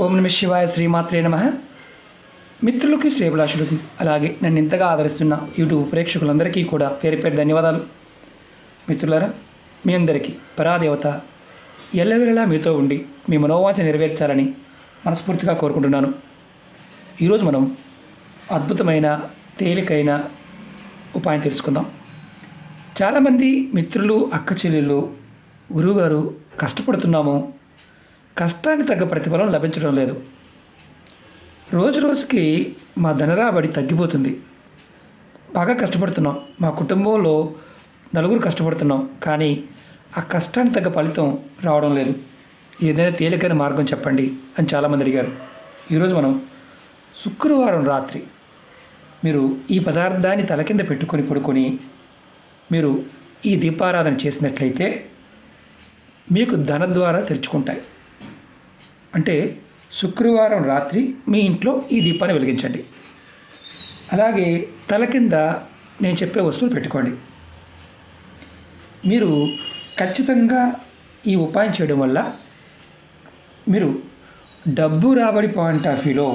ఓం నమ శివాయ, శ్రీమాత్రే నమ. మిత్రులకి, శ్రేభిలాషులకి, అలాగే నన్ను ఇంతగా ఆదరిస్తున్న యూట్యూబ్ ప్రేక్షకులందరికీ కూడా పేరు పేరు ధన్యవాదాలు. మిత్రులారా, మీ అందరికీ పరాదేవత ఎల్లవేళలా మీతో ఉండి మీ మనోవాంఛ నెరవేర్చాలని మనస్ఫూర్తిగా కోరుకుంటున్నాను. ఈరోజు మనం అద్భుతమైన తేలికైన ఉపాయం తెలుసుకుందాం. చాలామంది మిత్రులు, అక్క చెల్లెళ్ళు, గురువుగారు కష్టపడుతున్నాము, కష్టానికి తగ్గ ప్రతిఫలం లభించడం లేదు, రోజు రోజుకి మా ధనరాబడి తగ్గిపోతుంది, బాగా కష్టపడుతున్నాం, మా కుటుంబంలో నలుగురు కష్టపడుతున్నాం, కానీ ఆ కష్టానికి తగ్గ ఫలితం రావడం లేదు, ఏదైనా తేలికైన మార్గం చెప్పండి అని చాలామంది అడిగారు. ఈరోజు మనం శుక్రవారం రాత్రి మీరు ఈ పదార్థాన్ని తల కింద పెట్టుకొని పడుకొని మీరు ఈ దీపారాధన చేసినట్లయితే మీకు ధన ద్వారా తెరుచుకుంటాయి. అంటే శుక్రవారం రాత్రి మీ ఇంట్లో ఈ దీపాన్ని వెలిగించండి. అలాగే తల కింద నేను చెప్పే వస్తువులు పెట్టుకోండి. మీరు ఖచ్చితంగా ఈ ఉపాయం చేయడం వల్ల మీరు డబ్బు రాబడి పాయింట్ ఆఫ్ వ్యూలో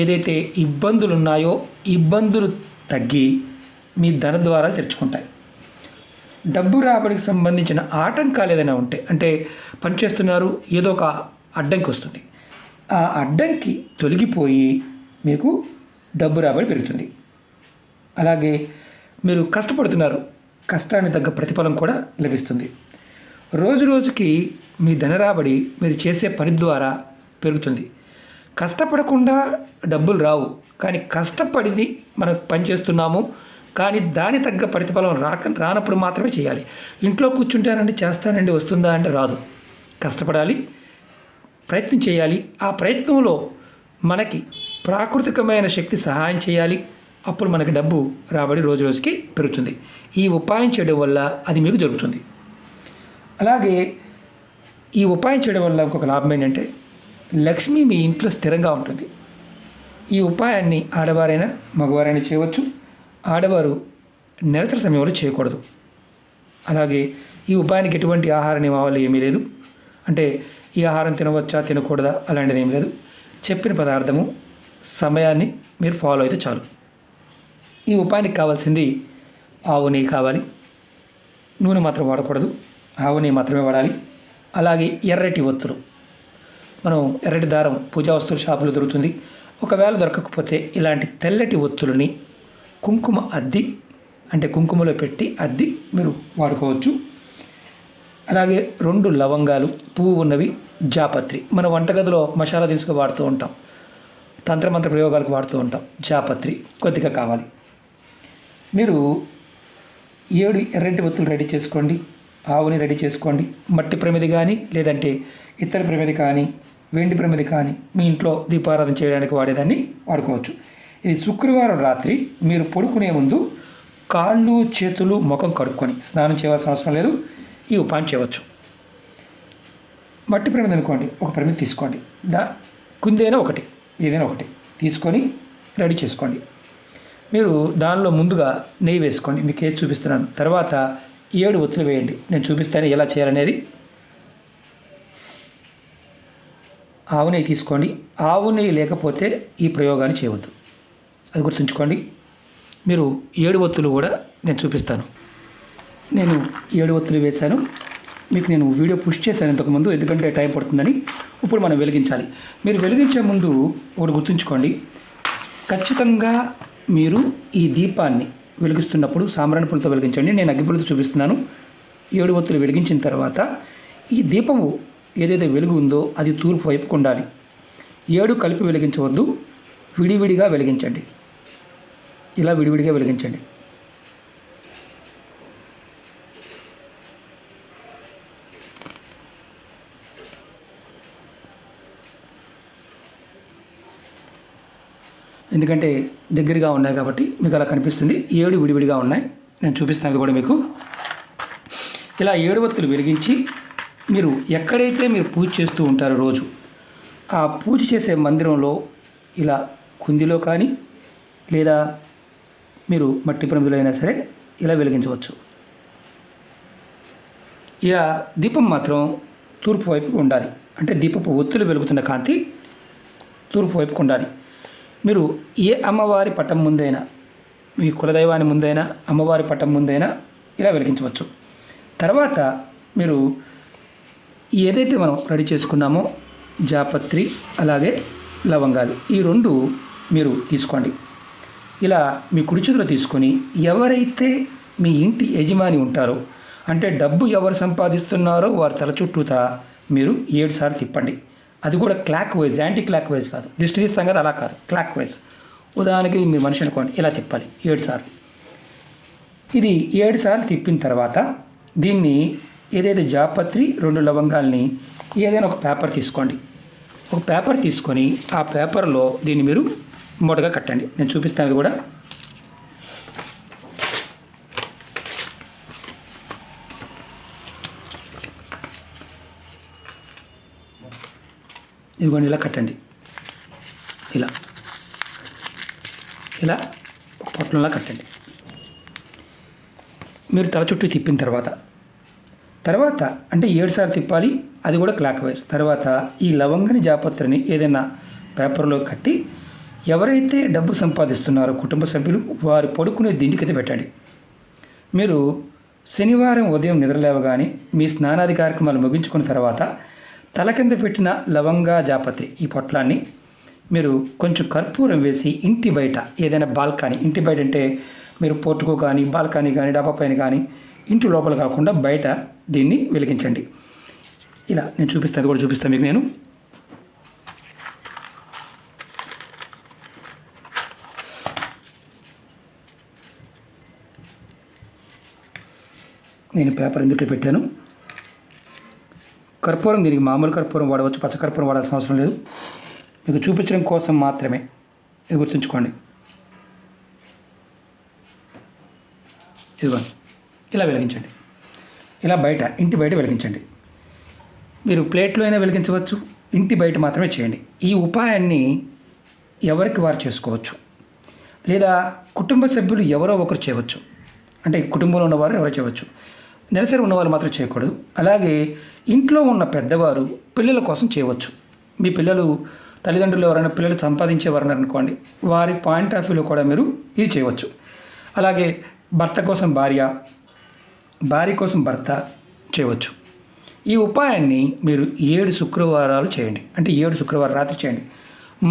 ఏదైతే ఇబ్బందులు ఉన్నాయో ఇబ్బందులు తగ్గి మీ ధన ద్వారాలు తెరుచుకుంటాయి. డబ్బు రాబడికి సంబంధించిన ఆటంకాలు ఏదైనా ఉంటే, అంటే పనిచేస్తున్నారు, ఏదో ఒక అడ్డంకి వస్తుంది, ఆ అడ్డంకి తొలగిపోయి మీకు డబ్బు రాబడి పెరుగుతుంది. అలాగే మీరు కష్టపడుతున్నారు, కష్టానికి తగ్గ ప్రతిఫలం కూడా లభిస్తుంది. రోజు రోజుకి మీ ధన రాబడి మీరు చేసే పని ద్వారా పెరుగుతుంది. కష్టపడకుండా డబ్బులు రావు, కానీ కష్టపడి మనం పనిచేస్తున్నాము, కానీ దాని తగ్గ ప్రతిఫలం రానప్పుడు మాత్రమే చేయాలి. ఇంట్లో కూర్చుంటానండి, చేస్తానండి, వస్తుందా అంటే రాదు. కష్టపడాలి, ప్రయత్నం చేయాలి. ఆ ప్రయత్నంలో మనకి ప్రాకృతికమైన శక్తి సహాయం చేయాలి. అప్పుడు మనకి డబ్బు రాబడి రోజు రోజుకి పెరుగుతుంది. ఈ ఉపాయం చేయడం వల్ల అది మీకు జరుగుతుంది. అలాగే ఈ ఉపాయం చేయడం వల్ల ఇంకొక లాభం ఏంటంటే లక్ష్మి మీ ఇంట్లో స్థిరంగా ఉంటుంది. ఈ ఉపాయాన్ని ఆడవారైనా మగవారైనా చేయవచ్చు. ఆడవారు నెలసరి సమయంలో చేయకూడదు. అలాగే ఈ ఉపాయానికి ఎటువంటి ఆహార నియమావళి ఏమీ లేదు. అంటే ఈ ఆహారం తినవచ్చా, తినకూడదా అలాంటిది ఏం లేదు. చెప్పిన పదార్థము, సమయాన్ని మీరు ఫాలో అయితే చాలు. ఈ ఉపాయానికి కావాల్సింది ఆవు నెయ్యి కావాలి. నూనె మాత్రం వాడకూడదు, ఆవు నెయ్యి మాత్రమే వాడాలి. అలాగే ఎర్రటి ఒత్తులు, మనం ఎర్రటి దారం పూజా వస్తువుల షాపులో దొరుకుతుంది. ఒకవేళ దొరకకపోతే ఇలాంటి తెల్లటి ఒత్తులని కుంకుమ అద్ది, అంటే కుంకుమలో పెట్టి అద్ది మీరు వాడుకోవచ్చు. అలాగే 2 లవంగాలు, పువ్వు ఉన్నవి, జాపత్రి, మన వంటగదిలో మసాలా దినుసుగా వాడుతూ ఉంటాం, తంత్రమంత్ర ప్రయోగాలకు వాడుతూ ఉంటాం. జాపత్రి కొద్దిగా కావాలి. మీరు 7 ఎర్రటి ఒత్తులు రెడీ చేసుకోండి. ఆవుని రెడీ చేసుకోండి. మట్టి ప్రమిది కానీ, లేదంటే ఇత్తడి ప్రమిది కానీ, వెండి ప్రమిది కానీ మీ ఇంట్లో దీపారాధన చేయడానికి వాడేదాన్ని వాడుకోవచ్చు. ఇది శుక్రవారం రాత్రి మీరు పడుకునే ముందు కాళ్ళు, చేతులు, ముఖం కడుక్కొని స్నానం చేయవలసిన అవసరం లేదు, ఈ ఉపాయం చేయవచ్చు. మట్టి ప్రమిది అనుకోండి, ఒక ప్రమిది తీసుకోండి, కుందేనా ఒకటి, ఏదైనా ఒకటి తీసుకొని రెడీ చేసుకోండి. మీరు దానిలో ముందుగా నెయ్యి వేసుకోండి, మీకు వేసి చూపిస్తున్నాను. తర్వాత 7 ఒత్తులు వేయండి, నేను చూపిస్తాను ఎలా చేయాలనేది. ఆవు నెయ్యి తీసుకోండి. ఆవు నెయ్యి లేకపోతే ఈ ప్రయోగాన్ని చేయవద్దు, అది గుర్తుంచుకోండి. మీరు 7 ఒత్తులు కూడా నేను చూపిస్తాను. నేను 7 ఒత్తులు వేశాను, మీకు నేను వీడియో పుష్ చేశాను ఇంతకుముందు, ఎందుకంటే టైం పడుతుందని. ఇప్పుడు మనం వెలిగించాలి. మీరు వెలిగించే ముందు ఒకటి గుర్తుంచుకోండి, ఖచ్చితంగా మీరు ఈ దీపాన్ని వెలిగిస్తున్నప్పుడు సాంబ్రాణి పుల్లతో వెలిగించండి. నేను అగ్గిపుల్లతో చూపిస్తున్నాను. 7 ఒత్తులు వెలిగించిన తర్వాత ఈ దీపము ఏదైతే వెలుగు ఉందో అది తూర్పు వైపుకు ఉండాలి. 7 కలిపి వెలిగించవద్దు, విడివిడిగా వెలిగించండి. ఇలా విడివిడిగా వెలిగించండి. ఎందుకంటే దగ్గరగా ఉన్నాయి కాబట్టి మీకు అలా కనిపిస్తుంది. 7 విడివిడిగా ఉన్నాయి, నేను చూపిస్తాను కూడా మీకు. ఇలా 7 ఒత్తులు వెలిగించి మీరు ఎక్కడైతే మీరు పూజ చేస్తూ ఉంటారో రోజు, ఆ పూజ చేసే మందిరంలో ఇలా కుందిలో కానీ, లేదా మీరు మట్టి ప్రమిదిలో అయినా సరే ఇలా వెలిగించవచ్చు. ఇక దీపం మాత్రం తూర్పు వైపు ఉండాలి. అంటే దీపపు ఒత్తులు వెలుగుతున్న కాంతి తూర్పు వైపుకు ఉండాలి. మీరు ఏ అమ్మవారి పటం ముందైనా, మీ కులదైవాన్ని ముందైనా, అమ్మవారి పటం ముందైనా ఇలా వెలిగించవచ్చు. తర్వాత మీరు ఏదైతే మనం రెడీ చేసుకున్నామో జాపత్రి అలాగే లవంగాలు ఈ 2 మీరు తీసుకోండి. ఇలా మీ కుడి చేతిలో తీసుకొని ఎవరైతే మీ ఇంటి యజమాని ఉంటారో, అంటే డబ్బు ఎవరు సంపాదిస్తున్నారో వారి తల చుట్టూతా మీరు 7 సార్లు తిప్పండి. అది కూడా clock wise, anti clock wise కాదు. దిష్టి తీస్తాం కదా, అలా కాదు, క్లాక్ వైజ్. ఉదాహరణకి మీ మనిషి అనుకోండి, ఇలా తిప్పాలి 7 సార్లు. ఇది 7 సార్లు తిప్పిన తర్వాత దీన్ని ఏదైతే జాపత్రి 2 లవంగాల్ని ఏదైనా ఒక పేపర్ తీసుకోండి. ఒక పేపర్ తీసుకొని ఆ పేపర్లో దీన్ని మీరు మూటగా కట్టండి. నేను చూపిస్తాను అది కూడా. ఇదిగోండి, ఇలా కట్టండి. ఇలా ఇలా ఒక పొట్లంలా కట్టండి. మీరు తల చుట్టూ తిప్పిన తర్వాత అంటే 7 సార్లు తిప్పాలి, అది కూడా క్లాక్ వైజ్. తర్వాత ఈ లవంగని జాపత్రిని ఏదైనా పేపర్లో కట్టి ఎవరైతే డబ్బు సంపాదిస్తున్నారో కుటుంబ సభ్యులు వారు పడుకునే దిండికైతే పెట్టండి. మీరు శనివారం ఉదయం నిద్రలేవగానే మీ స్నానాది కార్యక్రమాలు ముగించుకున్న తర్వాత తల కింద పెట్టిన లవంగా జాపత్రి ఈ పొట్లాన్ని మీరు కొంచెం కర్పూరం వేసి ఇంటి బయట ఏదైనా బాల్కనీ, ఇంటి బయట అంటే మీరు పోర్టుకో కానీ బాల్కనీ కానీ డాబా పైన కానీ, ఇంటి లోపల కాకుండా బయట దీన్ని వెలిగించండి. ఇలా నేను చూపిస్తాను, అది కూడా చూపిస్తాను మీకు. నేను పేపర్ ఎందుకు పెట్టాను, కర్పూరం దీనికి మామూలు కర్పూరం వాడవచ్చు, పచ్చ కర్పూరం వాడాల్సిన అవసరం లేదు. మీకు చూపించడం కోసం మాత్రమే, ఇది గుర్తుంచుకోండి. ఇదిగోండి, ఇలా వెలిగించండి. ఇలా బయట, ఇంటి బయట వెలిగించండి. మీరు ప్లేట్లో అయినా వెలిగించవచ్చు, ఇంటి బయట మాత్రమే చేయండి. ఈ ఉపాయాన్ని ఎవరికి వారు చేసుకోవచ్చు, లేదా కుటుంబ సభ్యులు ఎవరో ఒకరు చేయవచ్చు. అంటే కుటుంబంలో ఉన్నవారు ఎవరో చేయవచ్చు, నెలసరి ఉన్నవాళ్ళు మాత్రం చేయకూడదు. అలాగే ఇంట్లో ఉన్న పెద్దవారు పిల్లల కోసం చేయవచ్చు. మీ పిల్లలు, తల్లిదండ్రులు ఎవరైనా పిల్లలు సంపాదించేవారు అనుకోండి, వారి పాయింట్ ఆఫ్ వ్యూలో కూడా మీరు ఇది చేయవచ్చు. అలాగే భర్త కోసం భార్య, భార్య కోసం భర్త చేయవచ్చు. ఈ ఉపాయాన్ని మీరు 7 శుక్రవారాలు చేయండి. అంటే 7 శుక్రవారం రాత్రి చేయండి.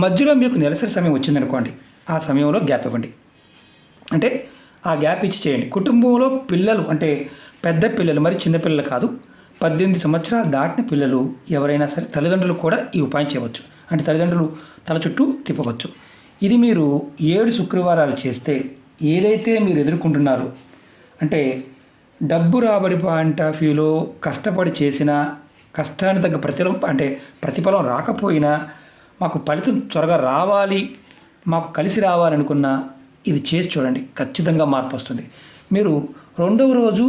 మధ్యలో మీకు నెలసరి సమయం వచ్చిందనుకోండి, ఆ సమయంలో గ్యాప్ ఇవ్వండి. అంటే ఆ గ్యాప్ ఇచ్చి చేయండి. కుటుంబంలో పిల్లలు అంటే పెద్ద పిల్లలు, మరి చిన్నపిల్లలు కాదు, 18 సంవత్సరాలు దాటిన పిల్లలు ఎవరైనా సరే, తల్లిదండ్రులు కూడా ఈ ఉపాయం చేయవచ్చు. అంటే తల్లిదండ్రులు తల చుట్టూ తిప్పవచ్చు. ఇది మీరు 7 శుక్రవారాలు చేస్తే ఏదైతే మీరు ఎదుర్కొంటున్నారో, అంటే డబ్బు రాబడి పాయింట్ ఆఫ్ వ్యూలో కష్టపడి చేసిన కష్టానికి తగ్గ ప్రతిఫలం రాకపోయినా, మాకు ఫలితం త్వరగా రావాలి, మాకు కలిసి రావాలనుకున్న ఇది చేసి చూడండి, ఖచ్చితంగా మార్పు వస్తుంది. మీరు 2వ రోజు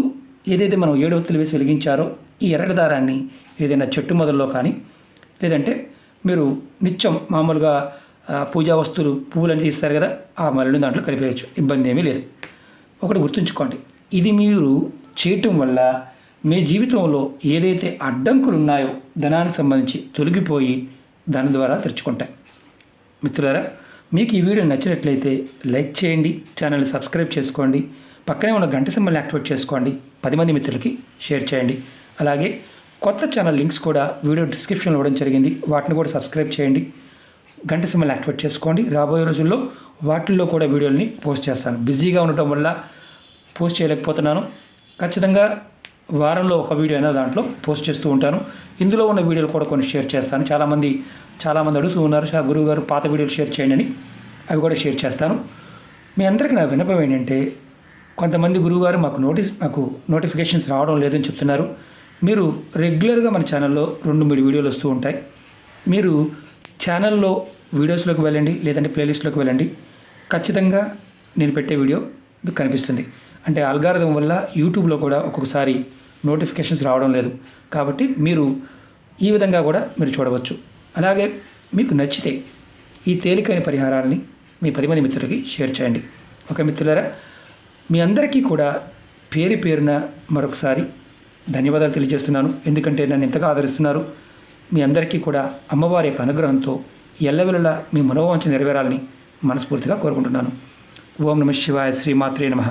ఏదైతే మనం 7 ఒత్తులు వేసి వెలిగించారో ఈ ఎర్రటి దారాన్ని ఏదైనా చెట్టు మొదల్లో కానీ, లేదంటే మీరు నిత్యం మామూలుగా పూజా వస్తువులు పువ్వులని తీస్తారు కదా, ఆ మరణ దాంట్లో కలిపేయచ్చు, ఇబ్బంది ఏమీ లేదు. ఒకటి గుర్తుంచుకోండి, ఇది మీరు చేయటం వల్ల మీ జీవితంలో ఏదైతే అడ్డంకులు ఉన్నాయో ధనానికి సంబంధించి తొలగిపోయి దాని ద్వారా తెరుచుకుంటాయి. మిత్రులారా, మీకు ఈ వీడియో నచ్చినట్లయితే లైక్ చేయండి, ఛానల్ని సబ్స్క్రైబ్ చేసుకోండి, పక్కనే ఉన్న గంట సింబల్ని యాక్టివేట్ చేసుకోండి, 10 మంది మిత్రులకి షేర్ చేయండి. అలాగే కొత్త ఛానల్ లింక్స్ కూడా వీడియో డిస్క్రిప్షన్లో ఇవ్వడం జరిగింది, వాటిని కూడా సబ్స్క్రైబ్ చేయండి, గంట సింబల్ని యాక్టివేట్ చేసుకోండి. రాబోయే రోజుల్లో వాటిల్లో కూడా వీడియోని పోస్ట్ చేస్తాను. బిజీగా ఉండటం వల్ల పోస్ట్ చేయలేకపోతున్నాను. ఖచ్చితంగా వారంలో ఒక వీడియో అయినా దాంట్లో పోస్ట్ చేస్తూ ఉంటాను. ఇందులో ఉన్న వీడియోలు కూడా కొన్ని షేర్ చేస్తాను. చాలామంది అడుగుతూ ఉన్నారు, గురువు గారు పాత వీడియోలు షేర్ చేయండి అని, అవి కూడా షేర్ చేస్తాను. మీ అందరికీ నా విన్నపం ఏంటంటే, కొంతమంది గురువుగారు మాకు నోటిఫికేషన్స్ రావడం లేదని చెప్తున్నారు. మీరు రెగ్యులర్గా మన ఛానల్లో 2-3 వీడియోలు వస్తూ ఉంటాయి. మీరు ఛానల్లో వీడియోస్లోకి వెళ్ళండి, లేదంటే ప్లేలిస్ట్లోకి వెళ్ళండి, ఖచ్చితంగా నేను పెట్టే వీడియో మీకు కనిపిస్తుంది. అంటే అల్గారిథం వల్ల యూట్యూబ్లో కూడా ఒక్కొక్కసారి నోటిఫికేషన్స్ రావడం లేదు, కాబట్టి మీరు ఈ విధంగా కూడా మీరు చూడవచ్చు. అలాగే మీకు నచ్చితే ఈ తేలికైన పరిహారాలని మీ 10 మంది మిత్రులకి షేర్ చేయండి. ఓకే మిత్రులారా, మీ అందరికీ కూడా పేరు పేరున మరొకసారి ధన్యవాదాలు తెలియజేస్తున్నాను. ఎందుకంటే నన్ను ఎంతగా ఆదరిస్తున్నారు. మీ అందరికీ కూడా అమ్మవారి యొక్క అనుగ్రహంతో ఎల్లవెల్లలా మీ మనోవాంఛ నెరవేరాలని మనస్ఫూర్తిగా కోరుకుంటున్నాను. ఓం నమః శివాయ. శ్రీమాత్రే నమః.